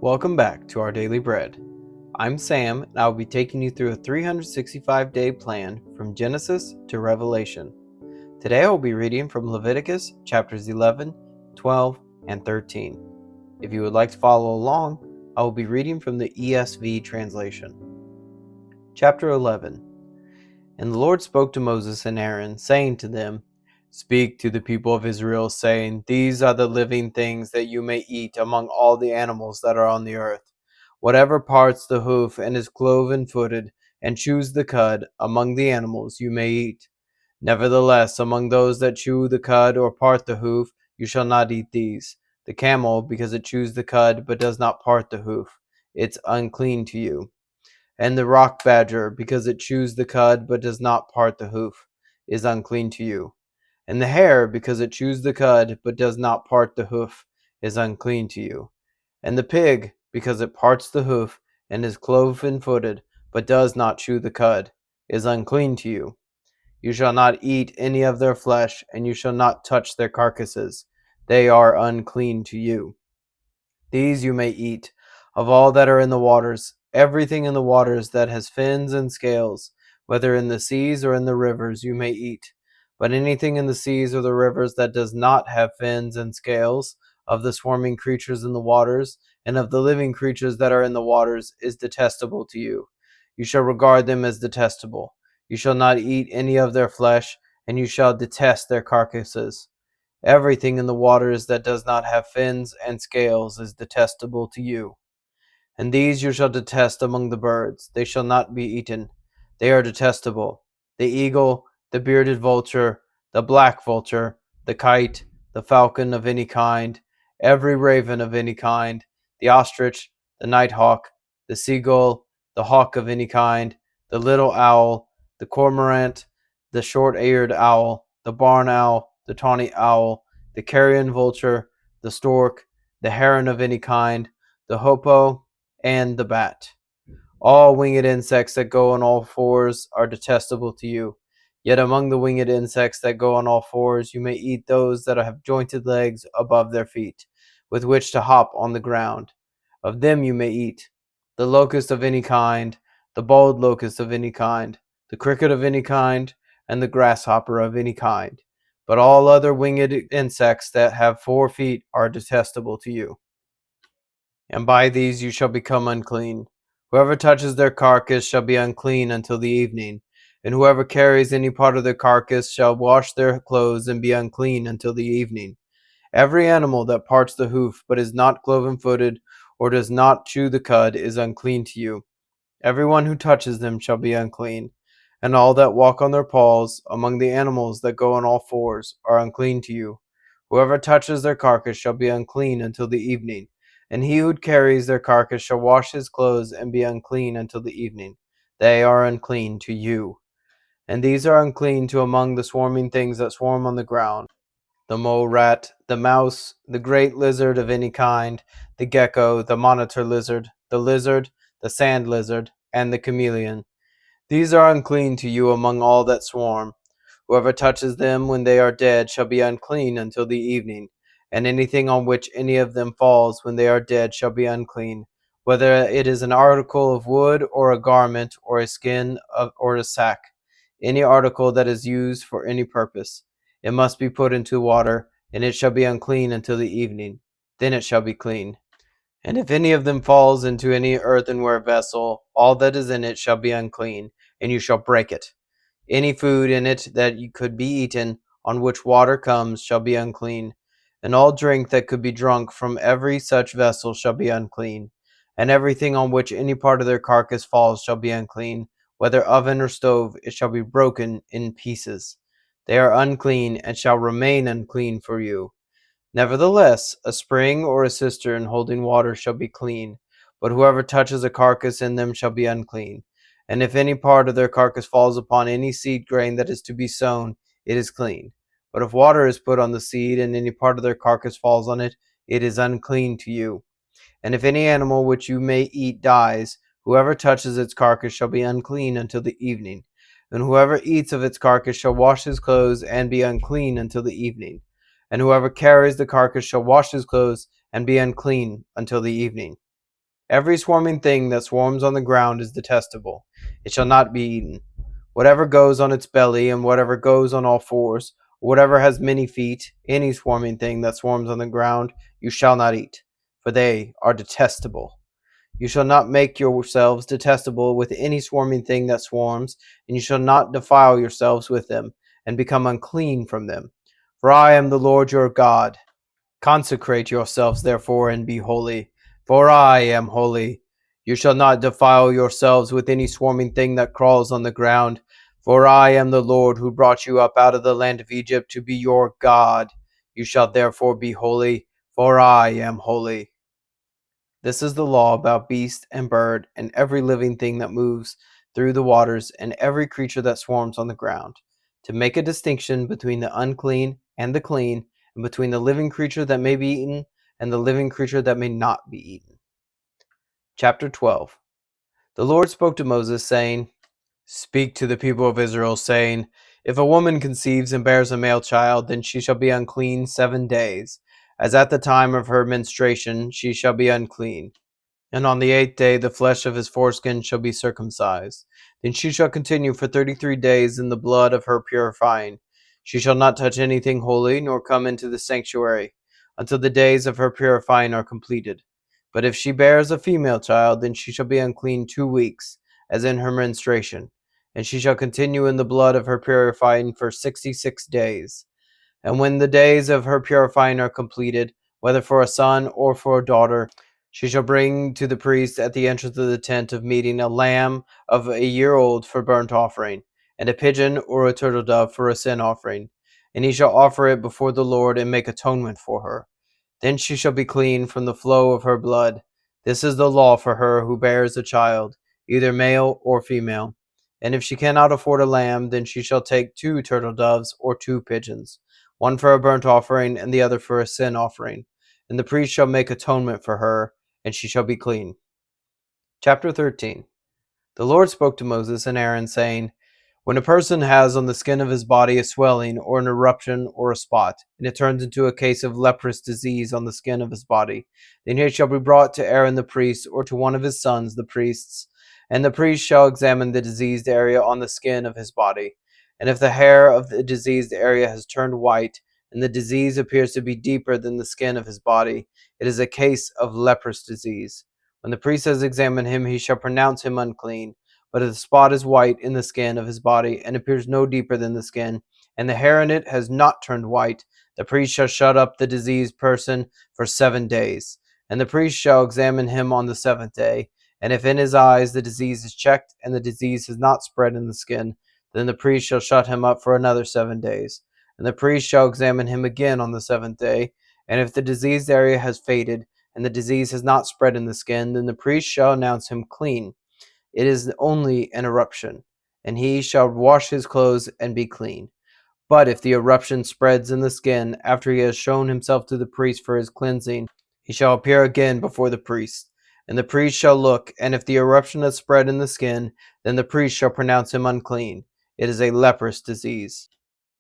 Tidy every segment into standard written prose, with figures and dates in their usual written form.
Welcome back to our Daily Bread. I'm Sam, and I will be taking you through a 365-day plan from Genesis to Revelation. Today I will be reading from Leviticus chapters 11, 12, and 13. If you would like to follow along, I will be reading from the ESV translation. Chapter 11. And the Lord spoke to Moses and Aaron, saying to them, Speak to the people of Israel, saying, These are the living things that you may eat among all the animals that are on the earth. Whatever parts the hoof and is cloven-footed, and chews the cud, among the animals you may eat. Nevertheless, among those that chew the cud or part the hoof, you shall not eat these. The camel, because it chews the cud, but does not part the hoof, it's unclean to you. And the rock badger, because it chews the cud, but does not part the hoof, is unclean to you. And the hare, because it chews the cud, but does not part the hoof, is unclean to you. And the pig, because it parts the hoof, and is cloven-footed, but does not chew the cud, is unclean to you. You shall not eat any of their flesh, and you shall not touch their carcasses. They are unclean to you. These you may eat, of all that are in the waters, everything in the waters that has fins and scales, whether in the seas or in the rivers, you may eat. But anything in the seas or the rivers that does not have fins and scales, of the swarming creatures in the waters, and of the living creatures that are in the waters, is detestable to you. You shall regard them as detestable. You shall not eat any of their flesh, and you shall detest their carcasses. Everything in the waters that does not have fins and scales is detestable to you. And these you shall detest among the birds. They shall not be eaten. They are detestable: the eagle, the bearded vulture, the black vulture, the kite, the falcon of any kind, every raven of any kind, the ostrich, the nighthawk, the seagull, the hawk of any kind, the little owl, the cormorant, the short-eared owl, the barn owl, the tawny owl, the carrion vulture, the stork, the heron of any kind, the hoopoe, and the bat. All winged insects that go on all fours are detestable to you. Yet among the winged insects that go on all fours, you may eat those that have jointed legs above their feet, with which to hop on the ground. Of them you may eat: the locust of any kind, the bald locust of any kind, the cricket of any kind, and the grasshopper of any kind. But all other winged insects that have 4 feet are detestable to you. And by these you shall become unclean. Whoever touches their carcass shall be unclean until the evening, and whoever carries any part of their carcass shall wash their clothes and be unclean until the evening. Every animal that parts the hoof, but is not cloven-footed, or does not chew the cud, is unclean to you. Everyone who touches them shall be unclean. And all that walk on their paws, among the animals that go on all fours, are unclean to you. Whoever touches their carcass shall be unclean until the evening. And he who carries their carcass shall wash his clothes and be unclean until the evening. They are unclean to you. And these are unclean to among the swarming things that swarm on the ground: the mole rat, the mouse, the great lizard of any kind, the gecko, the monitor lizard, the sand lizard, and the chameleon. These are unclean to you among all that swarm. Whoever touches them when they are dead shall be unclean until the evening. And anything on which any of them falls when they are dead shall be unclean, whether it is an article of wood, or a garment, or a skin, or a sack, any article that is used for any purpose. It must be put into water, and it shall be unclean until the evening. Then it shall be clean. And if any of them falls into any earthenware vessel, all that is in it shall be unclean, and you shall break it. Any food in it that could be eaten, on which water comes, shall be unclean. And all drink that could be drunk from every such vessel shall be unclean. And everything on which any part of their carcass falls shall be unclean, whether oven or stove, it shall be broken in pieces. They are unclean, and shall remain unclean for you. Nevertheless, a spring or a cistern holding water shall be clean, but whoever touches a carcass in them shall be unclean. And if any part of their carcass falls upon any seed grain that is to be sown, it is clean. But if water is put on the seed, and any part of their carcass falls on it, it is unclean to you. And if any animal which you may eat dies, whoever touches its carcass shall be unclean until the evening. And whoever eats of its carcass shall wash his clothes and be unclean until the evening. And whoever carries the carcass shall wash his clothes and be unclean until the evening. Every swarming thing that swarms on the ground is detestable. It shall not be eaten. Whatever goes on its belly, and whatever goes on all fours, whatever has many feet, any swarming thing that swarms on the ground, you shall not eat, for they are detestable. You shall not make yourselves detestable with any swarming thing that swarms, and you shall not defile yourselves with them, and become unclean from them. For I am the Lord your God. Consecrate yourselves therefore, and be holy, for I am holy. You shall not defile yourselves with any swarming thing that crawls on the ground, for I am the Lord who brought you up out of the land of Egypt to be your God. You shall therefore be holy, for I am holy. This is the law about beast and bird, and every living thing that moves through the waters, and every creature that swarms on the ground, to make a distinction between the unclean and the clean, and between the living creature that may be eaten and the living creature that may not be eaten. Chapter 12. The Lord spoke to Moses, saying, Speak to the people of Israel, saying, If a woman conceives and bears a male child, then she shall be unclean 7 days. As at the time of her menstruation, she shall be unclean. And on the 8th day the flesh of his foreskin shall be circumcised. Then she shall continue for 33 days in the blood of her purifying. She shall not touch anything holy, nor come into the sanctuary, until the days of her purifying are completed. But if she bears a female child, then she shall be unclean 2 weeks, as in her menstruation. And she shall continue in the blood of her purifying for 66 days. And when the days of her purifying are completed, whether for a son or for a daughter, she shall bring to the priest at the entrance of the tent of meeting a lamb of a year old for burnt offering, and a pigeon or a turtle dove for a sin offering. And he shall offer it before the Lord and make atonement for her. Then she shall be clean from the flow of her blood. This is the law for her who bears a child, either male or female. And if she cannot afford a lamb, then she shall take 2 turtle doves or 2 pigeons, one for a burnt offering and the other for a sin offering. And the priest shall make atonement for her, and she shall be clean. Chapter 13. The Lord spoke to Moses and Aaron, saying, When a person has on the skin of his body a swelling or an eruption or a spot, and it turns into a case of leprous disease on the skin of his body, then he shall be brought to Aaron the priest, or to one of his sons the priests, and the priest shall examine the diseased area on the skin of his body. And if the hair of the diseased area has turned white, and the disease appears to be deeper than the skin of his body, it is a case of leprous disease. When the priest has examined him, he shall pronounce him unclean. But if the spot is white in the skin of his body, and appears no deeper than the skin, and the hair in it has not turned white, the priest shall shut up the diseased person for 7 days. And the priest shall examine him on the 7th day. And if in his eyes the disease is checked, and the disease has not spread in the skin, then the priest shall shut him up for another 7 days. And the priest shall examine him again on the 7th day. And if the diseased area has faded, and the disease has not spread in the skin, then the priest shall announce him clean. It is only an eruption, and he shall wash his clothes and be clean. But if the eruption spreads in the skin after he has shown himself to the priest for his cleansing, he shall appear again before the priest. And the priest shall look, and if the eruption has spread in the skin, then the priest shall pronounce him unclean. It is a leprous disease.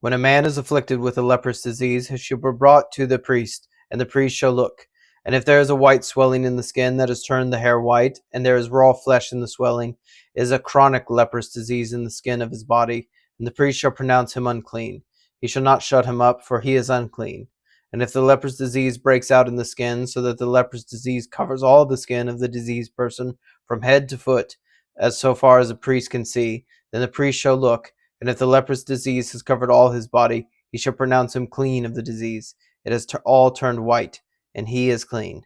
When a man is afflicted with a leprous disease, he shall be brought to the priest, and the priest shall look. And if there is a white swelling in the skin that has turned the hair white, and there is raw flesh in the swelling, it is a chronic leprous disease in the skin of his body, and the priest shall pronounce him unclean. He shall not shut him up, for he is unclean. And if the leprous disease breaks out in the skin, so that the leprous disease covers all the skin of the diseased person, from head to foot, as so far as a priest can see, then the priest shall look, and if the leprous disease has covered all his body, he shall pronounce him clean of the disease. It has all turned white, and he is clean.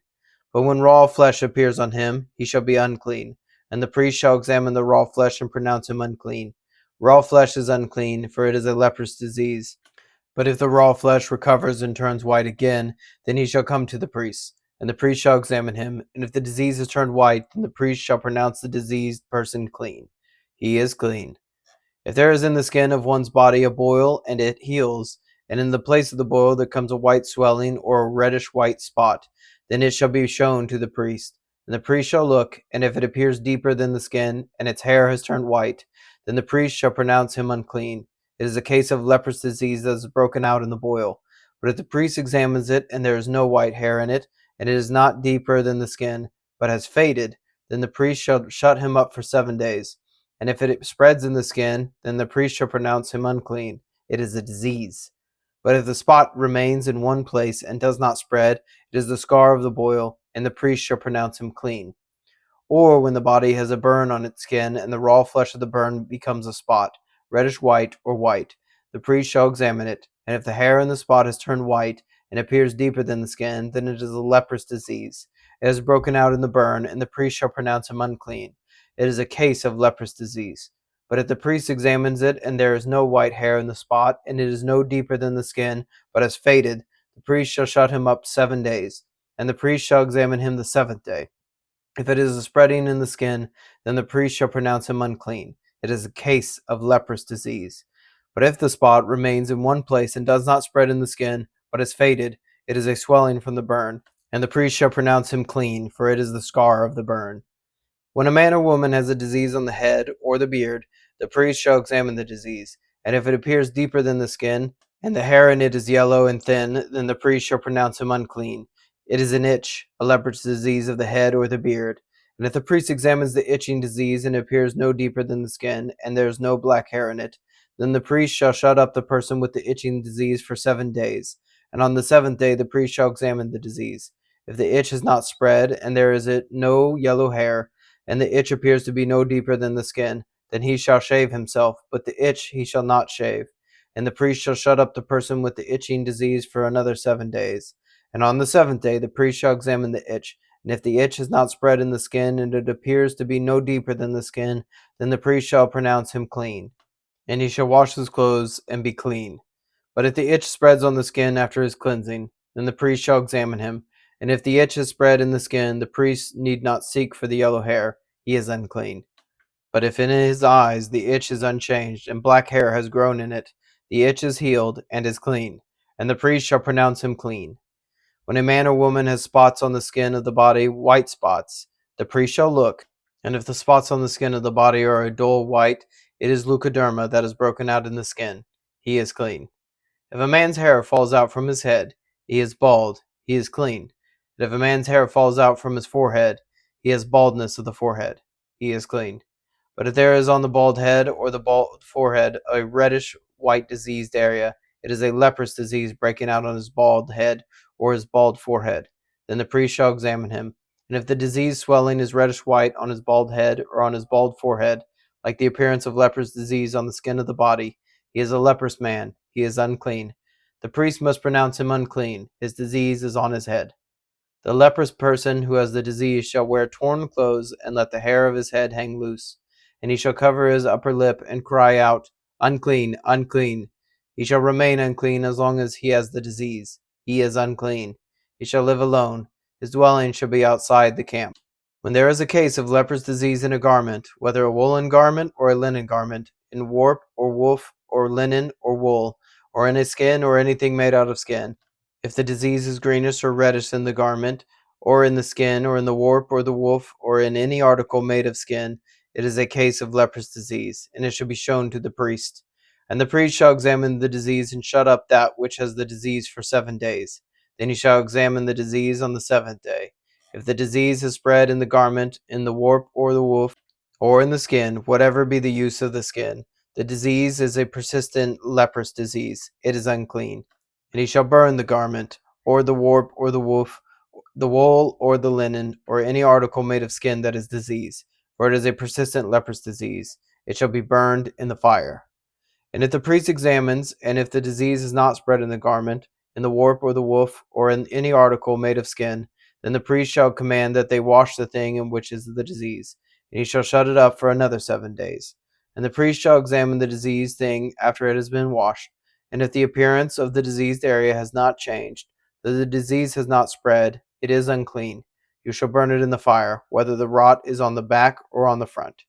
But when raw flesh appears on him, he shall be unclean. And the priest shall examine the raw flesh and pronounce him unclean. Raw flesh is unclean, for it is a leprous disease. But if the raw flesh recovers and turns white again, then he shall come to the priest. And the priest shall examine him. And if the disease has turned white, then the priest shall pronounce the diseased person clean. He is clean. If there is in the skin of one's body a boil, and it heals, and in the place of the boil there comes a white swelling or a reddish-white spot, then it shall be shown to the priest. And the priest shall look, and if it appears deeper than the skin, and its hair has turned white, then the priest shall pronounce him unclean. It is a case of leprous disease that is broken out in the boil. But if the priest examines it, and there is no white hair in it, and it is not deeper than the skin, but has faded, then the priest shall shut him up for 7 days. And if it spreads in the skin, then the priest shall pronounce him unclean. It is a disease. But if the spot remains in one place and does not spread, it is the scar of the boil, and the priest shall pronounce him clean. Or when the body has a burn on its skin, and the raw flesh of the burn becomes a spot, reddish white or white, the priest shall examine it, and if the hair in the spot has turned white, and appears deeper than the skin, then it is a leprous disease. It has broken out in the burn, and the priest shall pronounce him unclean. It is a case of leprous disease. But if the priest examines it, and there is no white hair in the spot, and it is no deeper than the skin, but has faded, the priest shall shut him up 7 days, and the priest shall examine him the seventh day. If it is a spreading in the skin, then the priest shall pronounce him unclean. It is a case of leprous disease. But if the spot remains in one place and does not spread in the skin, but is faded, it is a swelling from the burn, and the priest shall pronounce him clean, for it is the scar of the burn. When a man or woman has a disease on the head or the beard, the priest shall examine the disease, and if it appears deeper than the skin, and the hair in it is yellow and thin, then the priest shall pronounce him unclean. It is an itch, a leprous disease of the head or the beard. And if the priest examines the itching disease, and it appears no deeper than the skin, and there is no black hair in it, then the priest shall shut up the person with the itching disease for 7 days. And on the seventh day the priest shall examine the disease. If the itch has not spread, and there is no yellow hair, and the itch appears to be no deeper than the skin, then he shall shave himself, but the itch he shall not shave. And the priest shall shut up the person with the itching disease for another 7 days. And on the seventh day the priest shall examine the itch, and if the itch has not spread in the skin, and it appears to be no deeper than the skin, then the priest shall pronounce him clean. And he shall wash his clothes and be clean. But if the itch spreads on the skin after his cleansing, then the priest shall examine him, and if the itch has spread in the skin, the priest need not seek for the yellow hair, he is unclean. But if in his eyes the itch is unchanged, and black hair has grown in it, the itch is healed and is clean, and the priest shall pronounce him clean. When a man or woman has spots on the skin of the body, white spots, the priest shall look, and if the spots on the skin of the body are a dull white, it is leukoderma that is broken out in the skin. He is clean. If a man's hair falls out from his head, he is bald, he is clean. And if a man's hair falls out from his forehead, he has baldness of the forehead, he is clean. But if there is on the bald head or the bald forehead a reddish white diseased area, it is a leprous disease breaking out on his bald head or his bald forehead. Then the priest shall examine him. And if the disease swelling is reddish white on his bald head or on his bald forehead, like the appearance of leprous disease on the skin of the body, he is a leprous man, he is unclean. The priest must pronounce him unclean, his disease is on his head. The leprous person who has the disease shall wear torn clothes and let the hair of his head hang loose. And he shall cover his upper lip and cry out, Unclean, unclean. He shall remain unclean as long as he has the disease. He is unclean. He shall live alone. His dwelling shall be outside the camp. When there is a case of leprous disease in a garment, whether a woolen garment or a linen garment, in warp or woof or linen or wool, or in a skin or anything made out of skin, if the disease is greenish or reddish in the garment, or in the skin, or in the warp or the woof, or in any article made of skin, it is a case of leprous disease, and it shall be shown to the priest. And the priest shall examine the disease and shut up that which has the disease for 7 days. Then he shall examine the disease on the seventh day. If the disease has spread in the garment, in the warp or the woof, or in the skin, whatever be the use of the skin, the disease is a persistent leprous disease. It is unclean. And he shall burn the garment, or the warp or the woof, the wool or the linen, or any article made of skin that is diseased, for it is a persistent leprous disease. It shall be burned in the fire. And if the priest examines, and if the disease is not spread in the garment, in the warp or the woof, or in any article made of skin, then the priest shall command that they wash the thing in which is the disease, and he shall shut it up for another 7 days. And the priest shall examine the diseased thing after it has been washed, and if the appearance of the diseased area has not changed, though the disease has not spread, it is unclean. You shall burn it in the fire, whether the rot is on the back or on the front.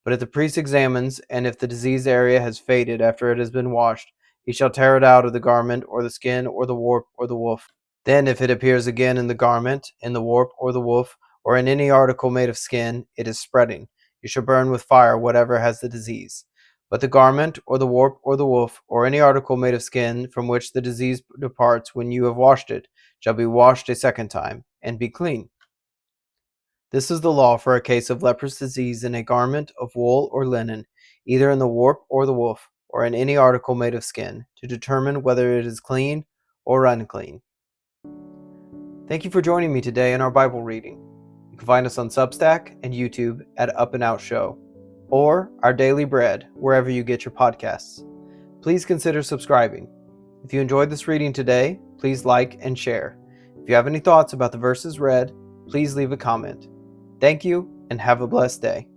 But if the priest examines, and if the diseased area has faded after it has been washed, he shall tear it out of the garment, or the skin, or the warp, or the woof. Then if it appears again in the garment, in the warp, or the woof, or in any article made of skin, it is spreading. You shall burn with fire whatever has the disease. But the garment, or the warp, or the woof, or any article made of skin from which the disease departs when you have washed it, shall be washed a second time, and be clean. This is the law for a case of leprous disease in a garment of wool or linen, either in the warp or the woof, or in any article made of skin, to determine whether it is clean or unclean. Thank you for joining me today in our Bible reading. You can find us on Substack and YouTube at Up+Out Show, or Our Daily Bread, wherever you get your podcasts. Please consider subscribing. If you enjoyed this reading today, please like and share. If you have any thoughts about the verses read, please leave a comment. Thank you, and have a blessed day.